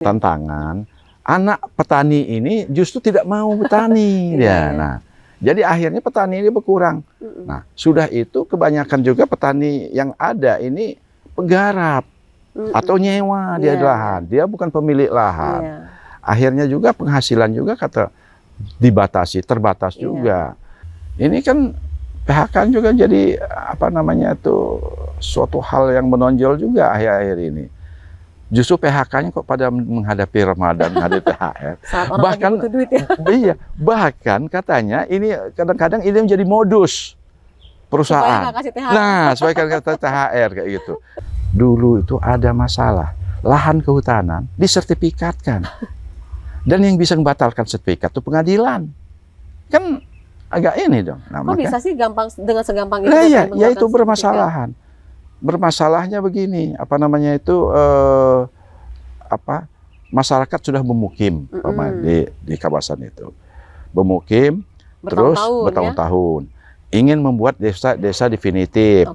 tantangan, anak petani ini justru tidak mau bertani. Ya, nah, jadi akhirnya petani ini berkurang. Nah, sudah itu kebanyakan juga petani yang ada ini penggarap atau nyewa dia lahan. Dia bukan pemilik lahan. Akhirnya juga penghasilan juga dibatasi, terbatas juga. Ini kan PHK juga jadi apa namanya itu suatu hal yang menonjol juga akhir-akhir ini. Justru PHK-nya kok pada menghadapi Ramadan, menghadapi THR. Bahkan duit ya. Iya, bahkan katanya ini kadang-kadang ini menjadi modus perusahaan. Supaya kata THR kayak gitu. Dulu itu ada masalah, lahan kehutanan disertifikatkan. Dan yang bisa membatalkan sertifikat itu pengadilan. Kan agak ini dong. Nah, kok bisa sih dengan segampang itu? Ya itu bermasalahan. Bermasalahnya begini, apa namanya itu masyarakat sudah memukim di kawasan itu, memukim terus bertahun-tahun, ingin membuat desa definitif.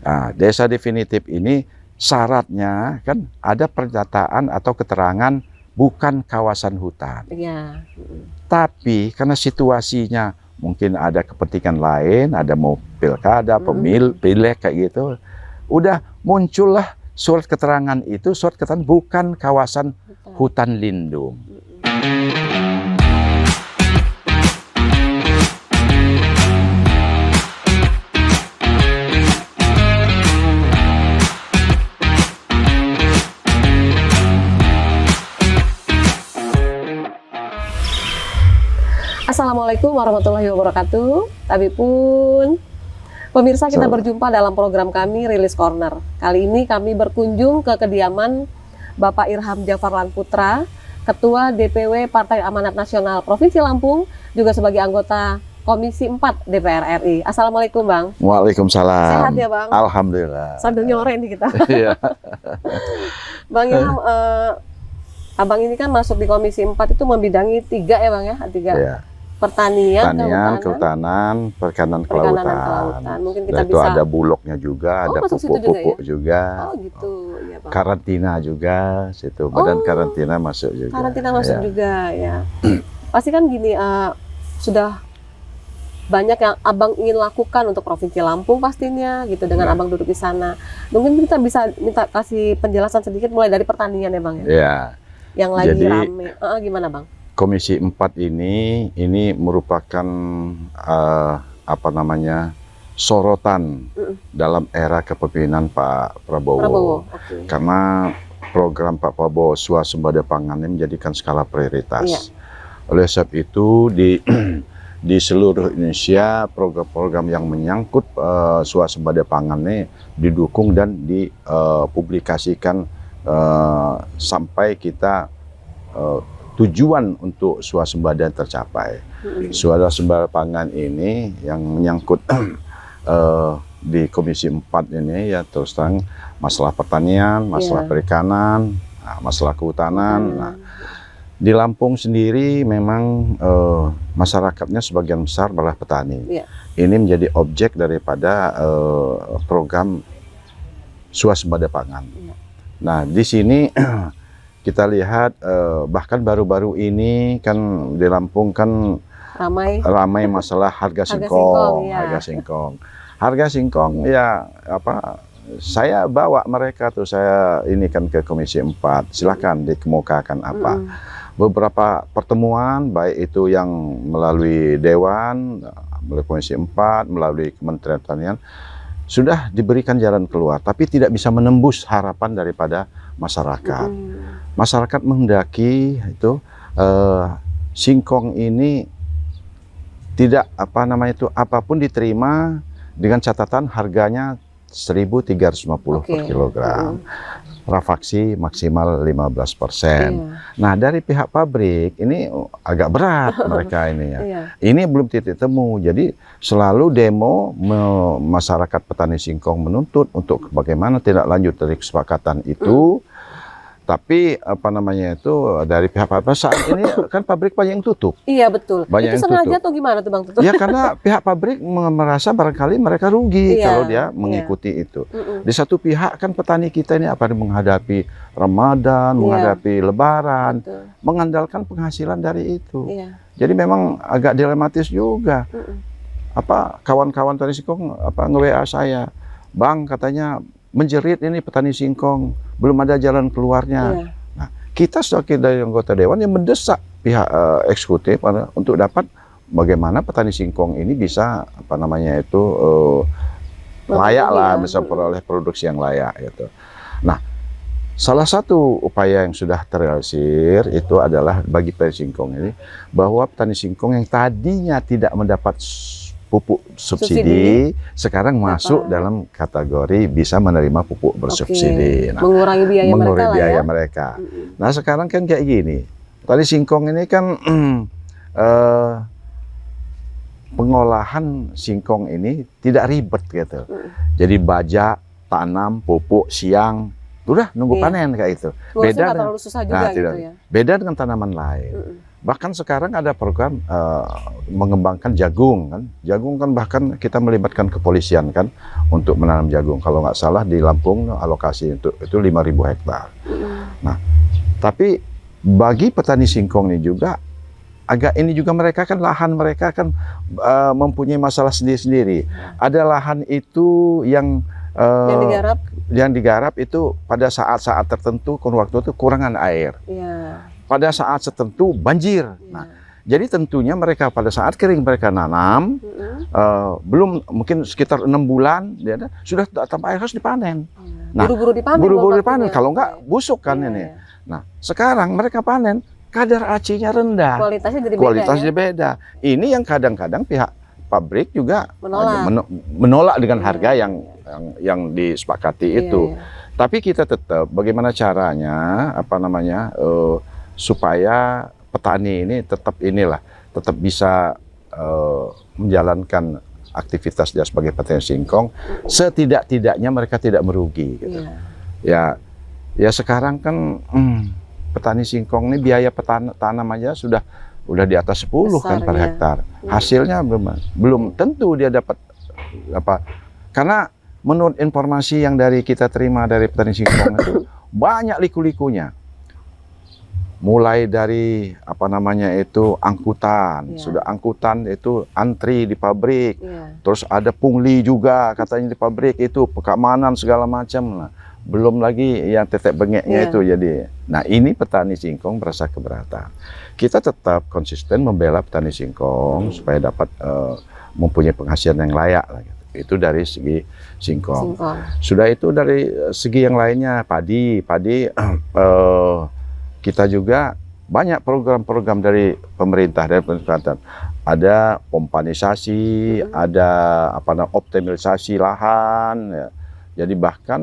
Nah, desa definitif ini syaratnya kan ada pernyataan atau keterangan bukan kawasan hutan. Tapi karena situasinya mungkin ada kepentingan lain, ada mau pilkada, pilek kayak gitu. Udah muncullah surat keterangan itu, surat keterangan bukan kawasan hutan lindung. Assalamualaikum warahmatullahi wabarakatuh. Tapi pun pemirsa, kita berjumpa dalam program kami Rilis Corner. Kali ini kami berkunjung ke kediaman Bapak Irham Jafarlan Putra, Ketua DPW Partai Amanat Nasional Provinsi Lampung, juga sebagai anggota Komisi 4 DPR RI. Assalamualaikum Bang. Waalaikumsalam. Sehat ya Bang? Alhamdulillah. Sambil nyore nih kita. Bang Irham, Abang ini kan masuk di Komisi 4 itu membidangi 3 ya Bang ya? 3. Pertanian, kehutanan, perikanan kelautan. Mungkin kita itu bisa ada bulognya juga, ada pupuk-pupuk juga. Oh gitu, ya Bang. Karantina juga, situ badan karantina masuk juga. Karantina masuk juga ya. Pasti kan gini, sudah banyak yang Abang ingin lakukan untuk Provinsi Lampung pastinya, gitu dengan Abang duduk di sana. Mungkin kita bisa minta kasih penjelasan sedikit mulai dari pertanian ya Bang ya. Iya. Yang lagi rame. Gimana Bang? Komisi 4 ini merupakan apa namanya sorotan dalam era kepemimpinan Pak Prabowo. Karena program Pak Prabowo swasembada pangan ini menjadikan skala prioritas. Oleh sebab itu di seluruh Indonesia program-program yang menyangkut swasembada pangan ini didukung dan dipublikasikan sampai kita tujuan untuk swasembada tercapai. Swasembada pangan ini yang menyangkut di Komisi 4 ini ya terus terang masalah pertanian, masalah perikanan, masalah kehutanan. Nah, di Lampung sendiri memang masyarakatnya sebagian besar adalah petani. Ini menjadi objek daripada program swasembada pangan. Nah, di sini kita lihat bahkan baru-baru ini kan di Lampung kan ramai masalah harga singkong. Harga singkong ya saya bawa mereka tuh, saya ini kan ke Komisi 4. Silakan dikemukakan apa. Beberapa pertemuan baik itu yang melalui Dewan, melalui Komisi 4, melalui Kementerian Pertanian sudah diberikan jalan keluar, tapi tidak bisa menembus harapan daripada masyarakat. Masyarakat menghendaki itu singkong ini tidak apapun diterima dengan catatan harganya 1.350 per kilogram. Rafaksi maksimal 15%. Nah, dari pihak pabrik ini agak berat mereka ini ya. Ini belum titik temu. Jadi selalu demo masyarakat petani singkong menuntut untuk bagaimana tidak lanjut dari kesepakatan itu. Tapi apa namanya itu dari pihak pabrik saat ini kan pabrik banyak yang tutup. Iya betul. Banyak Itu yang sengaja tutup. atau gimana tuh Bang Tutut? Ya karena pihak pabrik merasa barangkali mereka rugi Iya, kalau dia iya. mengikuti itu. Di satu pihak kan petani kita ini apa menghadapi Ramadan, Iya. menghadapi Lebaran, Betul. mengandalkan penghasilan dari itu. Iya. Jadi memang agak dilematis juga. Apa kawan-kawan petani singkong apa nge-WA saya, Bang katanya menjerit ini petani singkong, belum ada jalan keluarnya. Iya. Nah, kita sebagai dari anggota dewan yang mendesak pihak eksekutif untuk dapat bagaimana petani singkong ini bisa apa namanya itu layak lah, bisa peroleh produksi yang layak gitu. Nah, salah satu upaya yang sudah terrealisir itu adalah bagi petani singkong ini bahwa petani singkong yang tadinya tidak mendapat pupuk subsidi sekarang masuk dalam kategori bisa menerima pupuk bersubsidi. Nah, mengurangi biaya mereka. Nah, sekarang kan kayak gini. Tadi singkong ini kan pengolahan singkong ini tidak ribet gitu. Jadi bajak, tanam, pupuk, siang, udah nunggu panen kayak itu. Beda dengan susah juga gitu ya. Beda dengan tanaman lain. Bahkan sekarang ada program mengembangkan jagung kan. Jagung kan bahkan kita melibatkan kepolisian kan untuk menanam jagung. Kalau nggak salah di Lampung alokasi itu 5.000 hektar. Nah, tapi bagi petani singkong ini juga agak ini juga mereka kan lahan mereka kan mempunyai masalah sendiri-sendiri. Ada lahan itu yang digarap itu pada saat-saat tertentu waktu itu kurangan air. Pada saat tertentu banjir. Nah, jadi tentunya mereka pada saat kering mereka nanam, belum mungkin sekitar 6 bulan, sudah tanpa air harus dipanen. Nah, buru-buru dipanen, kalau enggak busuk kan ini. Nah, sekarang mereka panen, kadar AC-nya rendah. Kualitasnya beda. Ini yang kadang-kadang pihak pabrik juga menolak dengan harga yang disepakati itu. Tapi kita tetap bagaimana caranya, apa namanya, supaya petani ini tetap bisa menjalankan aktivitas dia sebagai petani singkong, setidak-tidaknya mereka tidak merugi gitu. Ya sekarang kan petani singkong ini biaya tanam aja sudah di atas 10 besar, kan per hektar. Hasilnya belum tentu dia dapat apa. Karena menurut informasi yang kita terima dari petani singkong itu banyak liku-likunya. Mulai dari apa namanya itu angkutan, sudah angkutan itu antri di pabrik, terus ada pungli juga katanya di pabrik itu keamanan segala macam. Nah, belum lagi yang tetek bengeknya itu jadi. Nah, ini petani singkong merasa keberatan. Kita tetap konsisten membela petani singkong supaya dapat mempunyai penghasilan yang layak lah, gitu. Itu dari segi singkong. Sudah itu dari segi yang lainnya padi kita juga banyak program-program dari pemerintah ada pompanisasi, ada optimalisasi lahan ya. Jadi bahkan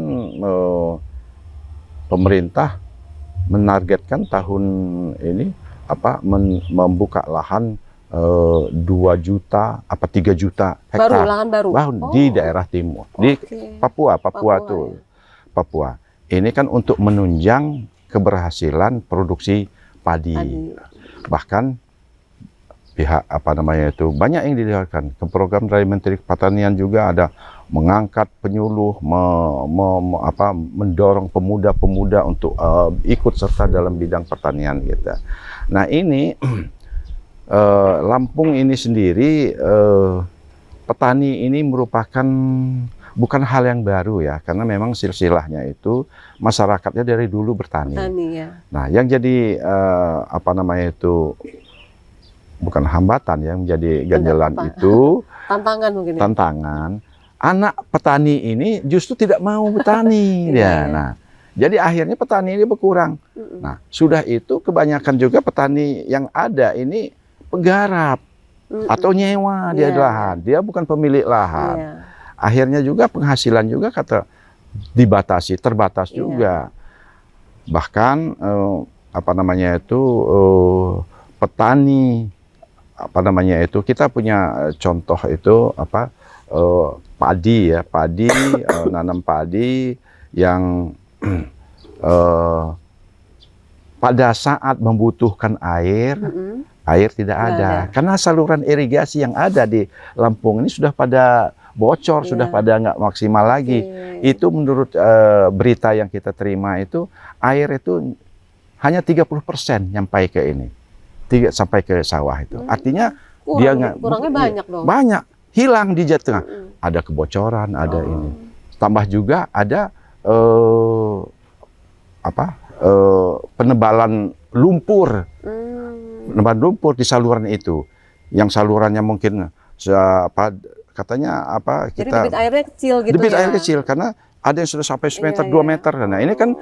pemerintah menargetkan tahun ini membuka lahan 2 juta 3 juta hektar lahan baru di daerah timur di Papua tuh. Papua. Ini kan untuk menunjang keberhasilan produksi padi. Bahkan pihak banyak yang dilihatkan ke program dari Menteri Pertanian juga ada mengangkat penyuluh, mendorong pemuda-pemuda untuk ikut serta dalam bidang pertanian gitu. Nah, ini Lampung ini sendiri petani ini merupakan bukan hal yang baru ya, karena memang silsilahnya itu masyarakatnya dari dulu bertani. Nah, yang jadi bukan hambatan, yang menjadi ganjalan itu tantangan mungkin. Tantangan. Anak petani ini justru tidak mau bertani ya. Nah, jadi akhirnya petani ini berkurang. Nah, sudah itu kebanyakan juga petani yang ada ini penggarap atau nyewa dia lahan. Dia bukan pemilik lahan. Akhirnya juga penghasilan juga terbatas juga. Bahkan petani kita punya contoh itu padi nanam padi yang pada saat membutuhkan air, air tidak ada. Karena saluran irigasi yang ada di Lampung ini sudah pada bocor, sudah pada nggak maksimal lagi. Itu menurut berita yang kita terima itu, air itu hanya 30% nyampai ke ini, sampai ke sawah itu. Artinya dia nggak, kurangnya banyak dong. Banyak, hilang di tengah. Ada kebocoran, ada ini. Tambah juga ada penebalan lumpur. Penebalan lumpur di saluran itu. Yang salurannya mungkin katanya Jadi kita debit airnya kecil gitu. Debit ya? air kecil karena ada yang sudah sampai 1 meter, 2 meter. Nah, ini kan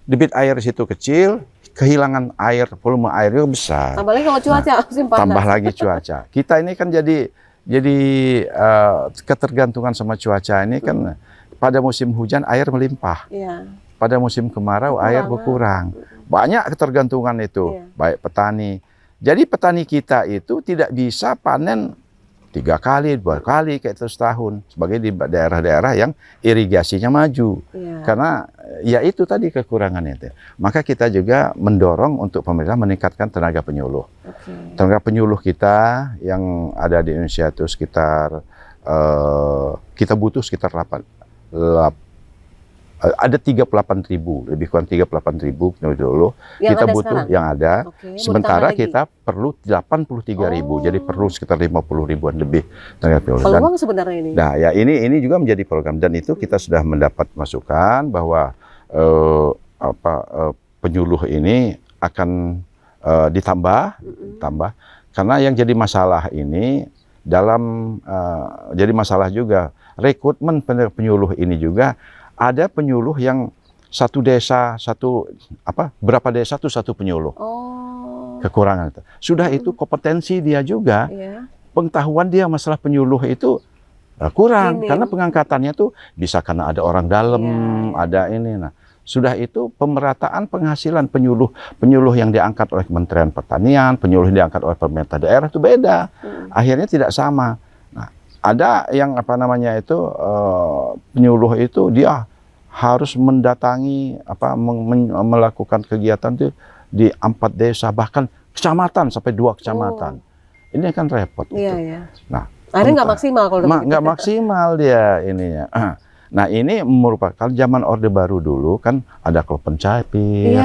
debit air di situ kecil, kehilangan air, volume airnya besar. Tambah lagi kalau cuaca musim panas. Tambah lagi cuaca. Kita ini kan jadi ketergantungan sama cuaca ini kan pada musim hujan air melimpah. Pada musim kemarau air berkurang. Banyak ketergantungan itu, baik petani. Jadi petani kita itu tidak bisa panen 3 kali, 2 kali kayak terus tahun, sebagai di daerah-daerah yang irigasinya maju. Karena ya itu tadi kekurangannya itu. Maka kita juga mendorong untuk pemerintah meningkatkan tenaga penyuluh. Tenaga penyuluh kita yang ada di Indonesia itu sekitar kita butuh sekitar ada 38.000, lebih kurang 38.000 penyuluh kita butuh sekarang? Yang ada. Sementara kita perlu 83.000, jadi perlu sekitar 50.000-an lebih tenaga penyuluh. Peluang sebenarnya ini. Nah, ya ini juga menjadi program, dan itu kita sudah mendapat masukan bahwa penyuluh ini akan ditambah, karena yang jadi masalah ini jadi masalah juga rekrutmen penyuluh ini juga. Ada penyuluh yang satu desa, berapa desa tuh satu penyuluh. Kekurangan itu. Sudah itu kompetensi dia juga, pengetahuan dia masalah penyuluh itu kurang. Karena pengangkatannya tuh bisa karena ada orang dalam, ada ini. Nah, sudah itu pemerataan penghasilan penyuluh yang diangkat oleh Kementerian Pertanian, penyuluh yang diangkat oleh pemerintah daerah itu beda. Akhirnya tidak sama. Nah, ada yang penyuluh itu dia harus mendatangi melakukan kegiatan itu di 4 desa, bahkan kecamatan sampai 2 kecamatan. Ini kan repot. Nah, akhirnya nggak maksimal kalau nggak maksimal dia ininya. Nah, ini merupakan zaman Orde Baru dulu kan ada klub pencapir,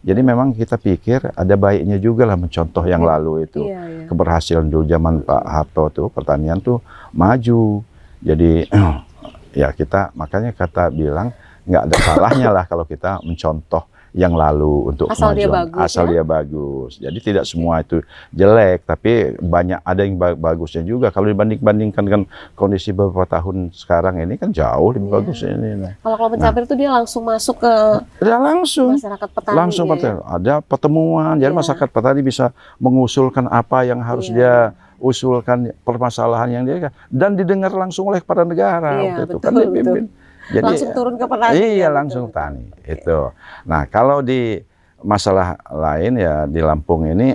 jadi memang kita pikir ada baiknya juga lah mencontoh yang lalu itu. Keberhasilan dulu zaman Pak Harto tuh pertanian tuh maju. Jadi ya kita makanya bilang nggak ada salahnya lah kalau kita mencontoh yang lalu untuk asal dia bagus. Jadi tidak semua itu jelek, tapi ada yang bagusnya juga. Kalau dibandingkan dengan kondisi beberapa tahun sekarang ini kan jauh lebih bagus ini. Kalau pencapir itu dia langsung masuk ke masyarakat petani. Langsung ada pertemuan, jadi masyarakat petani bisa mengusulkan apa yang harus dia usulkan, permasalahan yang dia, dan didengar langsung oleh kepala negara. Itu kan dipimpin. Jadi, langsung turun ke petani. Iya, langsung petani. Itu. Nah, kalau di masalah lain ya di Lampung ini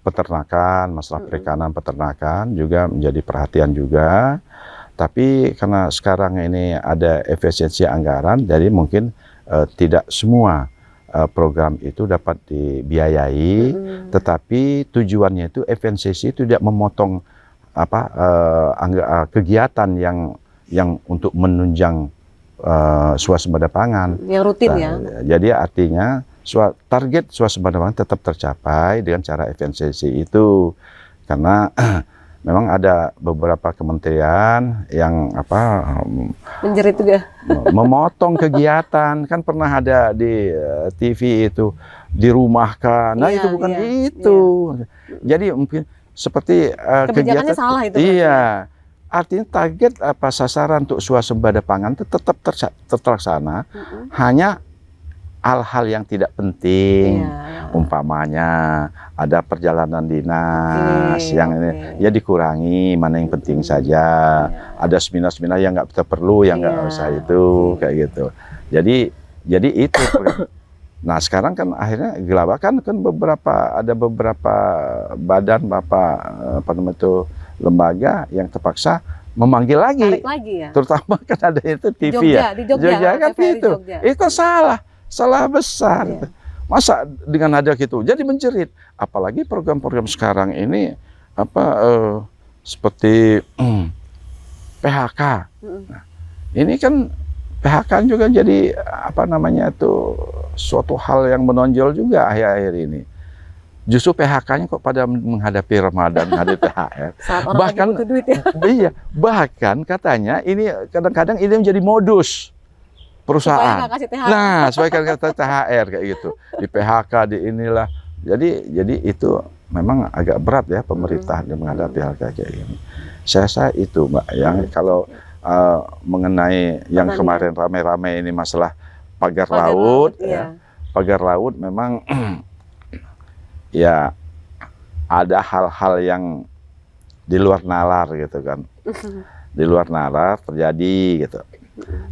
peternakan, masalah perikanan peternakan juga menjadi perhatian juga. Tapi karena sekarang ini ada efisiensi anggaran, jadi mungkin tidak semua program itu dapat dibiayai, tetapi tujuannya itu efisiensi itu tidak memotong kegiatan yang untuk menunjang swasembada pangan. Yang rutin Jadi artinya target swasembada pangan tetap tercapai dengan cara efisiensi itu. Karena memang ada beberapa kementerian yang menjerit juga. Memotong kegiatan. Kan pernah ada di TV itu dirumahkan. Nah, itu bukan itu. Jadi mungkin seperti kebijakannya salah itu. Iya. Artinya target sasaran untuk swasembada pangan itu tetap terlaksana, hanya hal-hal yang tidak penting, umpamanya ada perjalanan dinas yang ini ya dikurangi, mana yang penting saja, ada seminar-seminar yang nggak perlu, yang nggak usah itu, kayak gitu. Jadi itu. Nah, sekarang kan akhirnya gelabakan kan ada beberapa badan lembaga yang terpaksa memanggil lagi, terutama kan ada itu TV di Jogja kan itu. Itu salah. salah besar. Iya. Masa dengan ada gitu, jadi menjerit. Apalagi program-program sekarang ini seperti PHK. Nah, ini kan PHK juga jadi apa namanya itu suatu hal yang menonjol juga akhir-akhir ini. Justru PHK-nya kok pada menghadapi Ramadan, menghadapi THR. Saat orang Bahkan lagi butuh duit ya. iya, bahkan katanya ini kadang-kadang ini menjadi modus perusahaan. Supaya nggak kasih THR. Nah, supaya kan kata THR kayak gitu. Di PHK, di inilah. Jadi itu memang agak berat ya pemerintah menghadapi hal kayak gini. Saya rasa itu Mbak, yang kalau mengenai yang kemarin rame-rame ini masalah pagar laut, ya. Pagar laut memang ya ada hal-hal yang di luar nalar gitu kan. Di luar nalar terjadi gitu.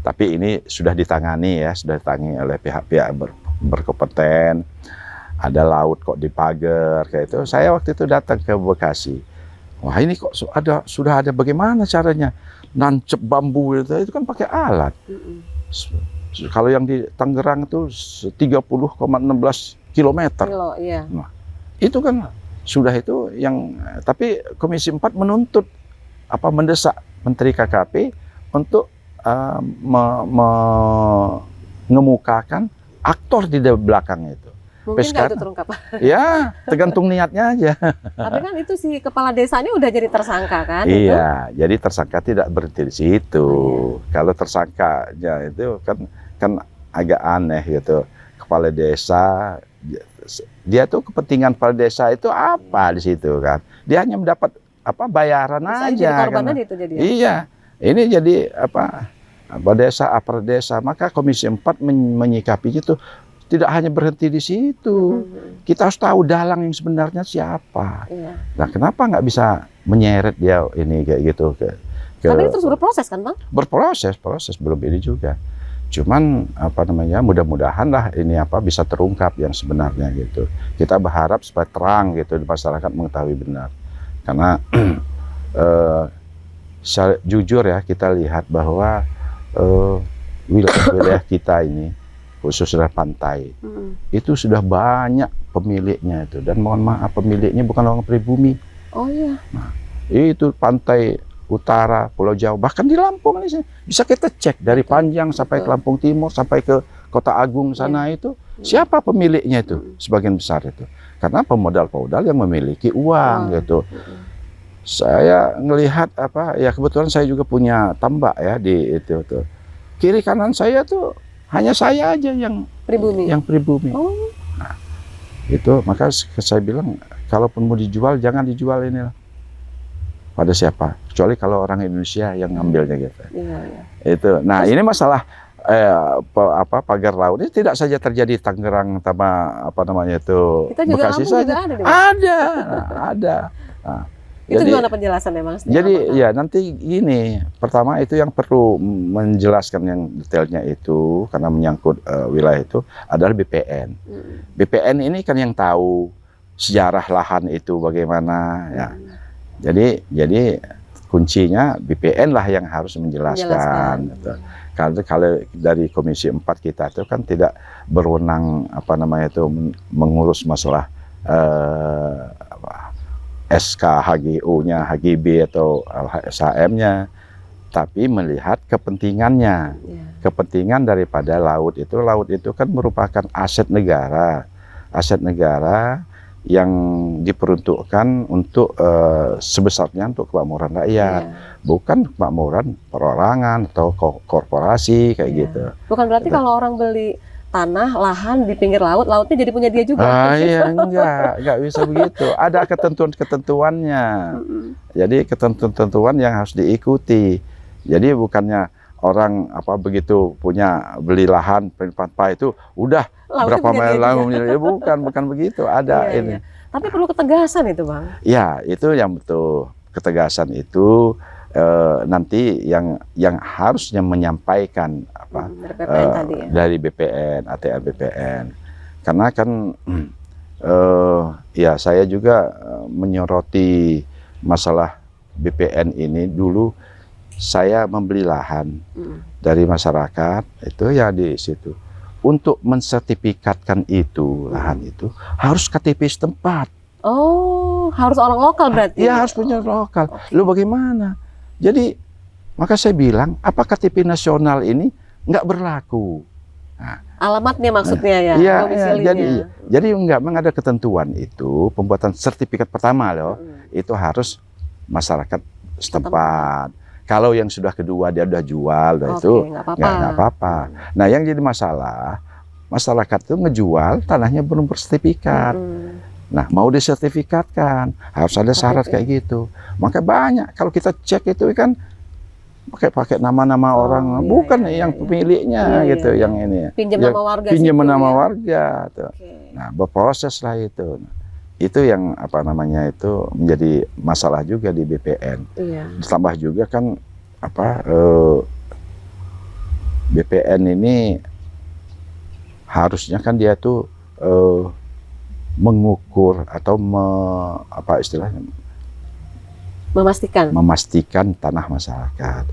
Tapi ini sudah ditangani ya, sudah ditangani oleh pihak-pihak berkompeten. Ada laut kok dipagar kayak itu. Saya waktu itu datang ke Bekasi. Wah, ini kok sudah ada bagaimana caranya nancep bambu itu kan pakai alat. Kalau yang di Tangerang itu 30,16 kilometer. Iya. Nah, itu kan sudah itu yang, tapi Komisi 4 menuntut mendesak Menteri KKP untuk mengemukakan aktor di belakang itu. Mungkin nggak itu terungkap. Ya, tergantung niatnya aja. Tapi kan itu si kepala desanya udah jadi tersangka kan? Iya, jadi tersangka tidak berhenti di situ. Kalau tersangkanya itu kan agak aneh gitu. Kepala desa, dia tuh kepentingan kepala desa itu apa di situ kan? Dia hanya mendapat bayaran aja. Jadi korbannya itu jadi. Iya, ini jadi aparatur desa. Maka Komisi 4 menyikapi itu. Tidak hanya berhenti di situ. Kita harus tahu dalang yang sebenarnya siapa. Nah, kenapa nggak bisa menyeret dia ini kayak gitu Tapi itu terus berproses kan, Bang? Berproses, belum ini juga. Cuman mudah-mudahan lah ini bisa terungkap yang sebenarnya gitu. Kita berharap supaya terang gitu di masyarakat mengetahui benar. Karena jujur ya kita lihat bahwa wilayah kita ini khususnya pantai, itu sudah banyak pemiliknya itu, dan mohon maaf pemiliknya bukan orang pribumi. Oh iya. Nah, itu pantai utara Pulau Jawa, bahkan di Lampung ini bisa kita cek dari Panjang sampai ke Lampung Timur sampai ke Kota Agung sana itu siapa pemiliknya itu sebagian besar itu, karena pemodal-pemodal yang memiliki uang gitu. Saya ngelihat ya kebetulan saya juga punya tambak ya di itu tuh. Kiri kanan saya tuh hanya saya aja yang pribumi. Oh. Nah, itu maka saya bilang kalaupun mau dijual jangan dijual ini lah. Pada siapa? Kecuali kalau orang Indonesia yang ngambilnya gitu. Iya. Itu. Nah, ini masalah pagar laut ini tidak saja terjadi Tangerang sama Bekasi saja. Ada. Nah, itu gimana penjelasannya, Bang? Jadi ya nanti gini, pertama itu yang perlu menjelaskan yang detailnya itu karena menyangkut wilayah itu adalah BPN. BPN ini kan yang tahu sejarah lahan itu bagaimana ya. Jadi kuncinya BPN lah yang harus menjelaskan. Gitu. Kalau dari Komisi 4 kita itu kan tidak berwenang mengurus masalah SK HGO-nya, HGB atau SHM-nya, tapi melihat kepentingannya. Kepentingan daripada laut itu kan merupakan aset negara yang diperuntukkan untuk sebesarnya untuk kemakmuran rakyat, bukan kemakmuran perorangan atau korporasi kayak gitu. Bukan berarti kalau orang beli tanah, lahan di pinggir laut, lautnya jadi punya dia juga. Iya, enggak bisa begitu. Ada ketentuan-ketentuannya. Jadi ketentuan-ketentuan yang harus diikuti. Jadi bukannya orang begitu beli lahan pantai itu udah lautnya berapa mil bukan begitu. Ada ini. Tapi perlu ketegasan itu, Bang. Ya, itu yang betul. Ketegasan itu nanti yang harusnya menyampaikan dari BPN tadi ya? Dari BPN, ATR BPN, karena kan ya saya juga menyoroti masalah BPN ini. Dulu saya membeli lahan dari masyarakat itu ya di situ untuk mensertifikatkan itu lahan itu harus KTP setempat. Oh, harus orang lokal berarti? Iya, harus punya lokal. Lu bagaimana? Jadi maka saya bilang, apa KTP nasional ini nggak berlaku? Nah, alamatnya maksudnya ya? Iya, domisilinya. jadi memang ada ketentuan itu pembuatan sertifikat pertama loh, itu harus masyarakat setempat. Kalau yang sudah kedua dia udah jual, itu nggak apa-apa. Nah, yang jadi masalah, masyarakat itu ngejual tanahnya belum bersertifikat. Nah, mau disertifikatkan harus ada syarat kayak gitu. Maka banyak kalau kita cek itu kan pakai nama-nama orang, bukan yang pemiliknya gitu, yang ini. Pinjam nama warga. Pinjam nama warga. Tuh. Nah, berproses lah itu. Itu yang apa namanya itu menjadi masalah juga di BPN. Ditambah juga kan apa BPN ini harusnya kan dia tuh mengukur atau apa istilahnya memastikan tanah masyarakat.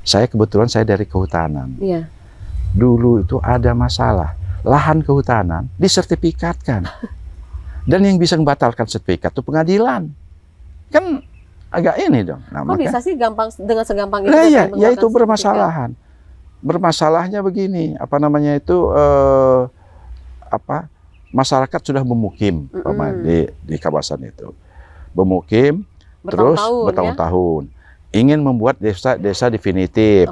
Saya kebetulan saya dari kehutanan. Dulu itu ada masalah lahan kehutanan disertifikatkan. Dan yang bisa membatalkan sertifikat itu pengadilan. Kan agak ini dong. Nah, kok bisa sih dengan segampang itu? Ya itu bermasalahan. Bermasalahnya begini, apa namanya itu masyarakat sudah memukim di kawasan itu. Memukim terus bertahun-tahun. Ingin membuat desa definitif.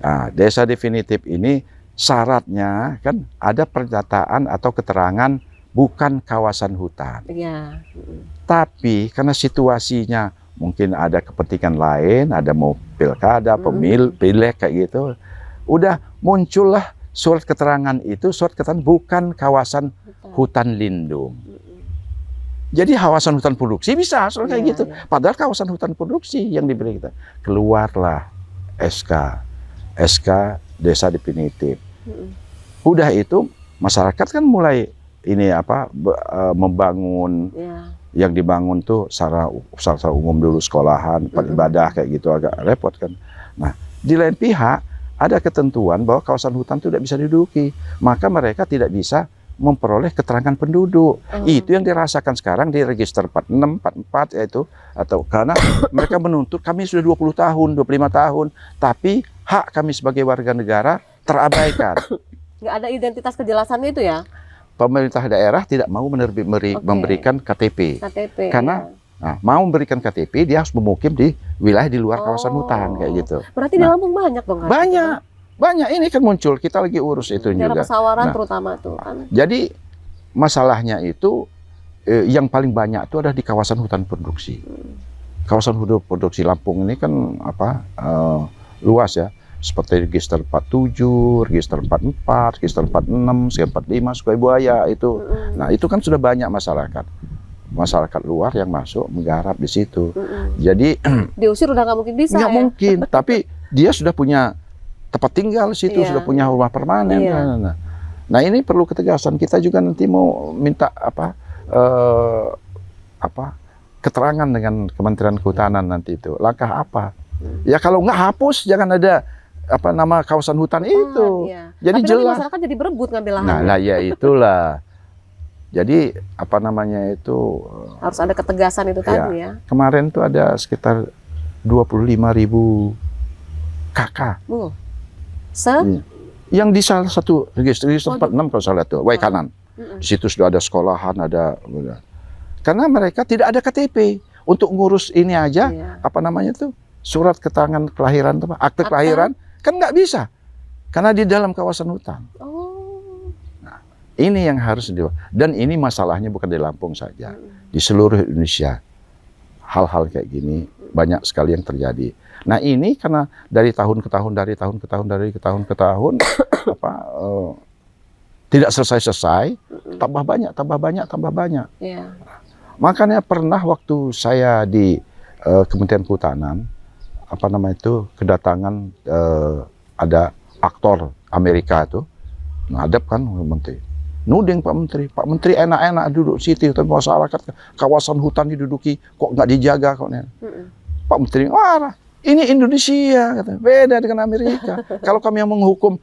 Nah, desa definitif ini syaratnya kan ada pernyataan atau keterangan bukan kawasan hutan. Tapi karena situasinya mungkin ada kepentingan lain, ada mau pilkada, pilek kayak gitu, udah muncullah surat keterangan itu, surat keterangan bukan kawasan hutan lindung. Jadi kawasan hutan produksi bisa soal kayak gitu. Padahal kawasan hutan produksi yang diberi kita. Keluarlah SK desa definitif. Udah itu masyarakat kan mulai ini membangun yang dibangun tuh secara umum dulu sekolahan, tempat ibadah kayak gitu, agak repot kan. Nah, di lain pihak ada ketentuan bahwa kawasan hutan itu tidak bisa diduduki, maka mereka tidak bisa memperoleh keterangan penduduk. Itu yang dirasakan sekarang di register 46, 44 yaitu, atau karena mereka menuntut kami sudah 20 tahun, 25 tahun, tapi hak kami sebagai warga negara terabaikan. Nggak ada identitas kejelasannya itu ya? Pemerintah daerah tidak mau memberikan KTP. Karena mau memberikan KTP, dia harus memukim di wilayah di luar kawasan hutan kayak gitu. Berarti di Lampung banyak dong? Banyak ini kan muncul, kita lagi urus itu juga. Daerah pesawaran terutama tuh kan. Jadi masalahnya itu yang paling banyak itu ada di kawasan hutan produksi. Kawasan hutan produksi Lampung ini kan luas ya. Seperti register 47, register 44, register 46, register 45, Sungai Buaya itu. Nah, itu kan sudah banyak masyarakat luar yang masuk menggarap di situ. Jadi diusir udah nggak mungkin bisa. Nggak mungkin, tapi dia sudah punya tempat tinggal di situ, sudah punya rumah permanen. Nah, ini perlu ketegasan. Kita juga nanti mau minta keterangan dengan Kementerian Kehutanan nanti itu. Langkah apa? Ya kalau nggak hapus, jangan ada nama kawasan hutan itu. Jadi tapi jelas. Masyarakat jadi berebut ngambil lahan. Nah, ya itulah. Jadi itu harus ada ketegasan itu tadi ya. Kemarin tuh ada sekitar 25.000 KK. Yang di salah satu register 46 kalau salah tuh, kanan. Di situ sudah ada sekolahan, karena mereka tidak ada KTP untuk ngurus ini aja. Surat keterangan kelahiran, akte kelahiran kan nggak bisa karena di dalam kawasan hutan. Nah, ini yang harus dan ini masalahnya bukan di Lampung saja, di seluruh Indonesia hal-hal kayak gini banyak sekali yang terjadi. Nah, ini karena dari tahun ke tahun tidak selesai, tambah banyak. Makanya pernah waktu saya di Kementerian Kehutanan kedatangan ada aktor Amerika itu ngadep kan Menteri, nuding Pak Menteri enak-enak duduk situ, tapi masyarakat kawasan hutan diduduki kok nggak dijaga kok. Pak Menteri, ini Indonesia, beda dengan Amerika. Kalau kami yang menghukum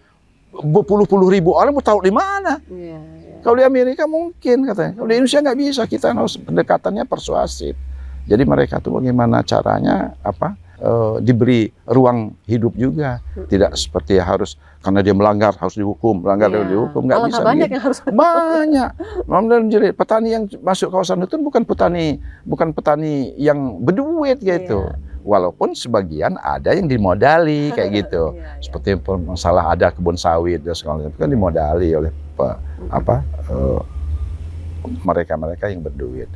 berpuluh-puluh ribu orang mau tahu di mana. Iya. Kalau di Amerika mungkin katanya, kalau di Indonesia nggak bisa, kita harus pendekatannya persuasif. Jadi mereka tuh bagaimana caranya diberi ruang hidup juga, tidak seperti harus karena dia melanggar harus dihukum, melanggar harus dihukum, nggak bisa. Banyak yang harus banyak. Jadi petani yang masuk kawasan hutan bukan petani yang berduit gitu. Walaupun sebagian ada yang dimodali kayak gitu, seperti masalah ada kebun sawit dan segala macam kan dimodali oleh mereka-mereka yang berduit.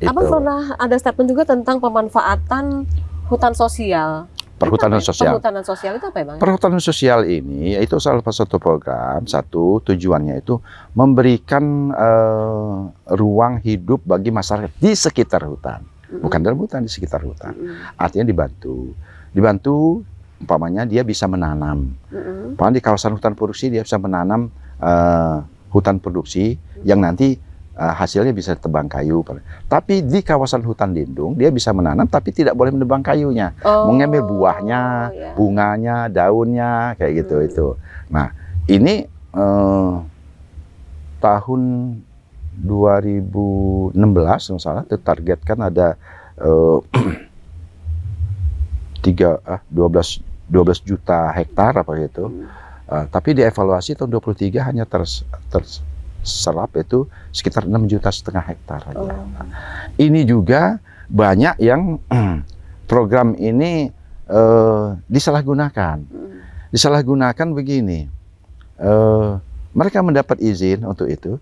Abang pernah ada statement juga tentang pemanfaatan hutan sosial. Perhutanan sosial. Perhutanan sosial itu apa ya, Bang? Perhutanan sosial ini itu salah satu program, tujuannya itu memberikan ruang hidup bagi masyarakat di sekitar hutan. Bukan dalam hutan, di sekitar hutan. Artinya dibantu umpamanya dia bisa menanam. Umpamanya di kawasan hutan produksi dia bisa menanam hutan produksi yang nanti hasilnya bisa tebang kayu. Tapi di kawasan hutan lindung dia bisa menanam tapi tidak boleh menebang kayunya. Mengambil buahnya, bunganya, daunnya kayak gitu itu. Nah, ini tahun 2016 misalnya ditargetkan ada 12 juta hektar apa gitu. Tapi dievaluasi tahun 23 hanya terserap itu sekitar 6,5 juta hektar aja. Ini juga banyak yang program ini disalahgunakan. Disalahgunakan begini, mereka mendapat izin untuk itu,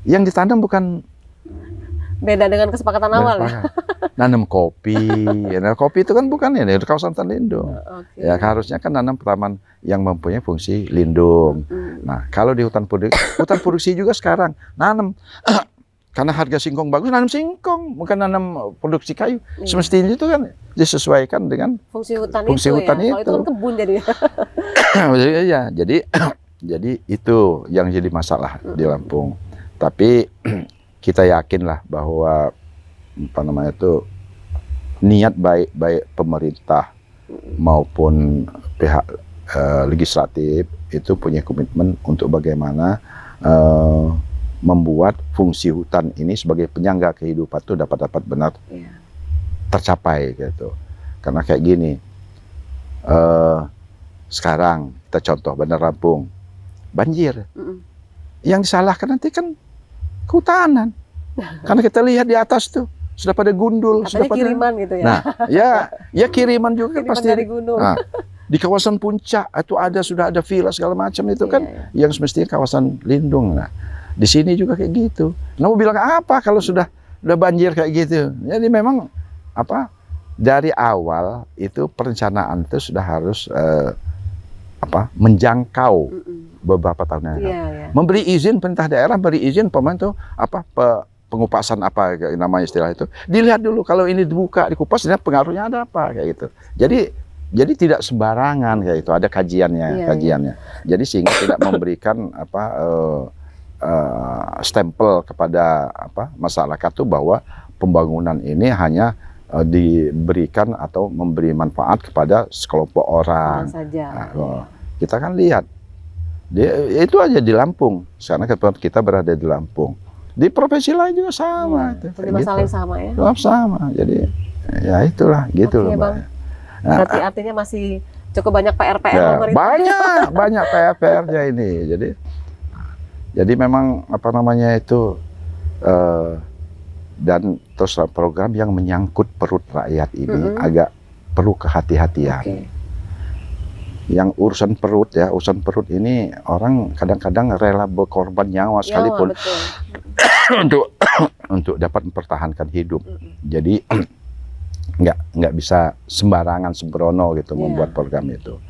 yang ditanam bukan beda dengan kesepakatan awal ya. Nanam kopi, ya, kopi itu kan bukan ya dari kawasan hutan lindung. Ya harusnya kan nanam tanaman yang mempunyai fungsi lindung. Nah kalau di hutan produksi juga sekarang nanam karena harga singkong bagus, nanam singkong bukan nanam produksi kayu. Semestinya itu kan disesuaikan dengan fungsi hutan itu. Kalau itu kan kebun jadi. Ya, jadi itu yang jadi masalah di Lampung. Tapi kita yakinlah bahwa niat baik pemerintah maupun pihak legislatif itu punya komitmen untuk bagaimana membuat fungsi hutan ini sebagai penyangga kehidupan itu dapat benar tercapai gitu. Karena kayak gini, sekarang kita contoh Bandar Lampung banjir, yang disalahkan nanti kan kehutanan. Karena kita lihat di atas tuh sudah pada gundul, katanya sudah pada kiriman gitu ya. Nah, ya kiriman juga kiriman pasti dari gunung. Nah, di kawasan puncak itu sudah ada villa segala macam itu kan yang semestinya kawasan lindung. Nah, di sini juga kayak gitu. Nah, mau bilang apa kalau sudah banjir kayak gitu? Jadi memang dari awal itu perencanaan itu sudah harus menjangkau beberapa tahun yang lalu. Memberi izin pemerintah daerah, beri izin pemerintah pengupasan apa namanya istilah itu. Dilihat dulu kalau ini dibuka, dikupas, lihat pengaruhnya ada apa kayak gitu. Jadi tidak sembarangan kayak itu, ada kajiannya. Jadi sehingga tidak memberikan stempel kepada masyarakat tuh bahwa pembangunan ini hanya diberikan atau memberi manfaat kepada sekelompok orang saja. Kita kan lihat itu aja di Lampung. Karena kita berada di Lampung. Di provinsi lain juga sama. Jadi masalah yang sama ya? Sama. Jadi ya itulah gitu loh, Mbak. Berarti artinya masih cukup banyak PR-PR pemerintah. Banyak PR-nya ini. Jadi memang itu dan terus program yang menyangkut perut rakyat ini agak perlu kehati-hatian. Yang urusan perut ini orang kadang-kadang rela berkorban nyawa sekalipun untuk dapat mempertahankan hidup. Jadi nggak bisa sembarangan sembrono gitu membuat program itu.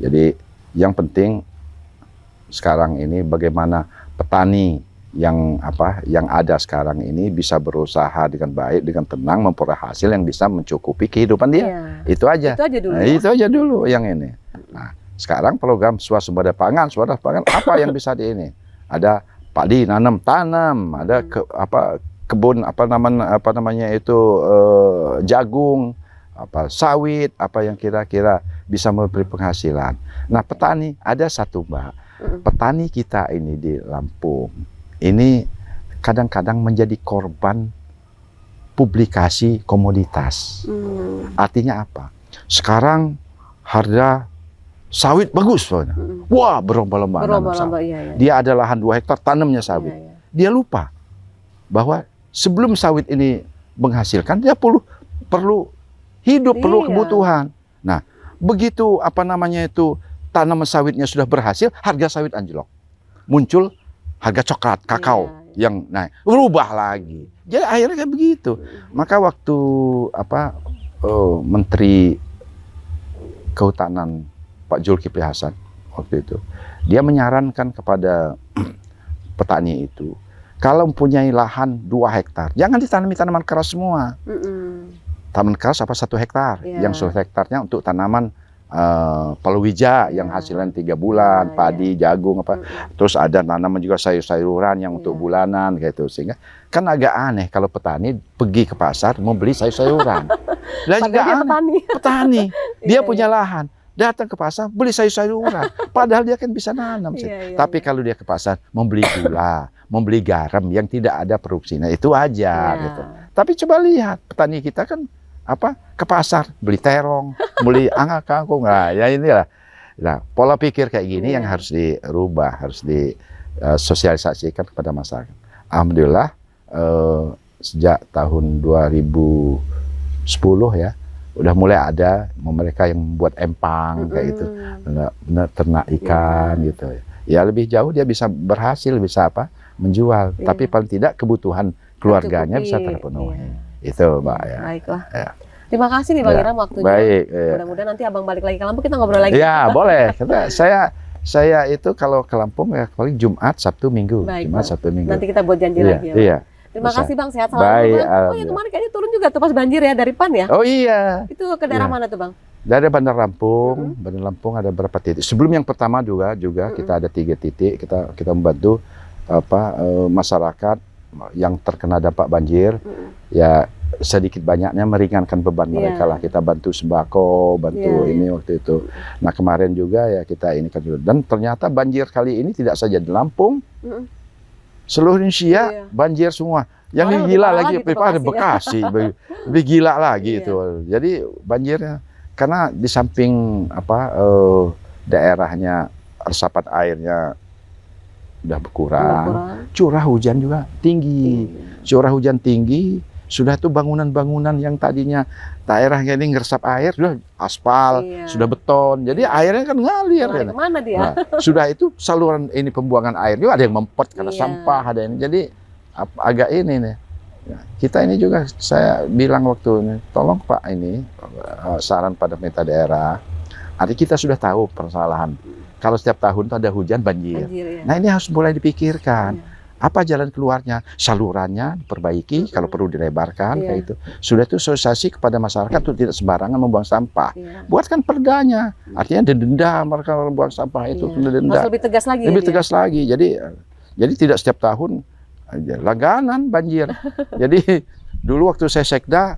Jadi yang penting sekarang ini bagaimana petani yang ada sekarang ini bisa berusaha dengan baik, dengan tenang, memperoleh hasil yang bisa mencukupi kehidupan dia. Itu aja. Itu aja dulu yang ini. Nah, sekarang program swasembada pangan apa yang bisa di ini? Ada padi tanam, ada kebun jagung, apa sawit, apa yang kira-kira bisa memberi penghasilan. Nah, petani ada satu, Mbak. Petani kita ini di Lampung ini kadang-kadang menjadi korban publikasi komoditas. Artinya apa? Sekarang harga sawit bagus, wah berlomba-lomba. Iya. Dia ada lahan 2 hektar tanamnya sawit. Iya. Dia lupa bahwa sebelum sawit ini menghasilkan dia perlu hidup, perlu kebutuhan. Nah, begitu apa namanya itu tanaman sawitnya sudah berhasil, harga sawit anjlok. Muncul harga coklat, kakao yang naik, berubah lagi. Jadi akhirnya kayak begitu. Maka waktu Menteri Kehutanan Pak Zulkifli Hasan waktu itu, dia menyarankan kepada petani itu, kalau mempunyai lahan 2 hektar, jangan ditanami tanaman keras semua. Tanaman keras 1 hektar, yang 1 hektarnya untuk tanaman palawija yang hasilnya 3 bulan, padi, jagung terus ada tanaman juga sayur-sayuran yang untuk bulanan gitu. Sehingga kan agak aneh kalau petani pergi ke pasar mau beli sayur-sayuran. Dan juga petani dia punya lahan, datang ke pasar beli sayur-sayuran, padahal dia kan bisa nanam. Tapi kalau dia ke pasar membeli gula, membeli garam yang tidak ada produksinya, itu wajar gitu. Tapi coba lihat petani kita kan ke pasar beli terong, beli angka kangkung. Nah, ya inilah. Nah, pola pikir kayak gini yang harus dirubah, harus disosialisasikan kepada masyarakat. Alhamdulillah sejak tahun 2010 ya udah mulai ada mereka yang membuat empang kayak gitu, ternak ikan gitu. Ya lebih jauh dia bisa berhasil, bisa menjual. Tapi paling tidak kebutuhan keluarganya bisa terpenuhi. Itu, Mbak ya. Baiklah. Terima kasih nih Bang Irham waktunya. Baik. Mudah-mudahan nanti Abang balik lagi ke Lampung, kita ngobrol lagi. Ya, boleh. Saya itu kalau ke Lampung ya paling Jumat, Sabtu, Minggu. Jumat, Sabtu, Minggu. Nanti kita buat janji lagi ya. Iya. Terima kasih Bang, sehat selalu. Baik, Bang. Oh ya, kemarin kayaknya turun juga tuh pas banjir ya dari PAN ya? Oh iya. Itu ke daerah mana tuh Bang? Dari Bandar Lampung. Bandar Lampung ada berapa titik. Sebelum yang pertama juga kita ada 3 titik. Kita membantu masyarakat yang terkena dampak banjir. Ya sedikit banyaknya meringankan beban mereka lah. Kita bantu sembako, bantu ini waktu itu. Nah kemarin juga ya kita ini kan juga. Dan ternyata banjir kali ini tidak saja di Lampung, seluruh Indonesia banjir semua. Yang lebih gila lagi di Bekasi, lebih gila lagi itu. Jadi banjirnya karena di samping daerahnya resapan airnya udah berkurang, curah hujan juga tinggi. Curah hujan tinggi. Sudah tuh bangunan-bangunan yang tadinya daerahnya ini ngeresap air, sudah aspal, sudah beton. Jadi airnya kan ngalir. Kemana dia? Nah, sudah itu saluran ini pembuangan air juga ada yang mempet karena sampah, ada ini. Jadi agak ini nih. Ya, kita ini juga saya bilang waktu ini, tolong Pak ini saran pada pemerintah daerah. Artinya kita sudah tahu permasalahan. Kalau setiap tahun tuh ada hujan banjir. Nah ini harus mulai dipikirkan. Apa jalan keluarnya? Salurannya diperbaiki, kalau perlu dilebarkan kayak itu. Sudah itu sosialisasi kepada masyarakat untuk tidak sembarangan membuang sampah. Buatkan perdanya, artinya denda mereka membuang sampah itu, denda. Harus lebih tegas lagi. Lebih tegas lagi. Jadi tidak setiap tahun langganan banjir. Jadi dulu waktu saya sekda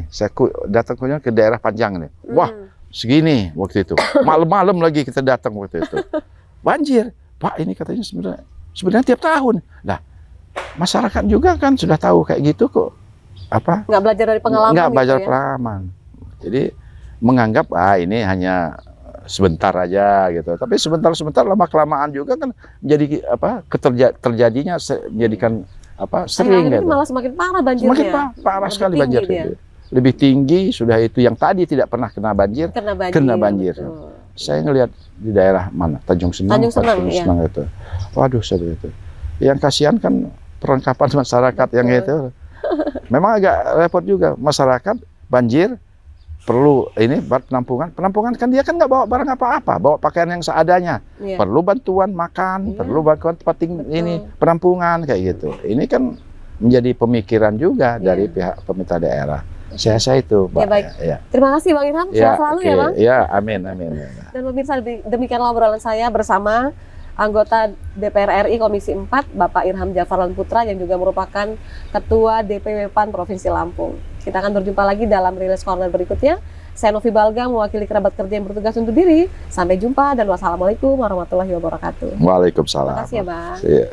saya datang ke daerah Panjang nih. Wah, segini waktu itu. Malam-malam lagi kita datang waktu itu. Banjir. Pak, ini katanya sebenarnya tiap tahun. Nah, masyarakat juga kan sudah tahu kayak gitu kok. Nggak belajar dari pengalaman. Nggak belajar pengalaman. Jadi menganggap ini hanya sebentar aja gitu. Tapi sebentar lama-kelamaan juga kan jadi terjadinya menjadikan sering gitu. Malah semakin parah banjirnya. Semakin parah sekali banjir itu. Lebih tinggi sudah itu yang tadi tidak pernah kena banjir. Kena banjir. Saya ngelihat di daerah mana? Tanjung Senang itu. Waduh, sedih itu. Yang kasihan kan perlengkapan masyarakat yang itu. Memang agak repot juga masyarakat banjir perlu ini buat penampungan. Penampungan kan dia kan nggak bawa barang apa-apa, bawa pakaian yang seadanya. Perlu bantuan makan, perlu bantuan tempat ini penampungan kayak gitu. Ini kan menjadi pemikiran juga dari pihak pemerintah daerah. Saya itu, Pak. Ya, baik. Terima kasih Bang Irham. Sehat selalu ya, Bang. Ya, amin. Dan pemirsa, demikianlah obrolan saya bersama anggota DPR RI Komisi 4, Bapak Irham Jafar Lanputra, yang juga merupakan Ketua DPW PAN Provinsi Lampung. Kita akan berjumpa lagi dalam Rilis Corner berikutnya. Saya Novi Balga, mewakili kerabat kerja yang bertugas undur diri. Sampai jumpa dan wassalamualaikum warahmatullahi wabarakatuh. Waalaikumsalam. Terima kasih ya, Bang. Iya.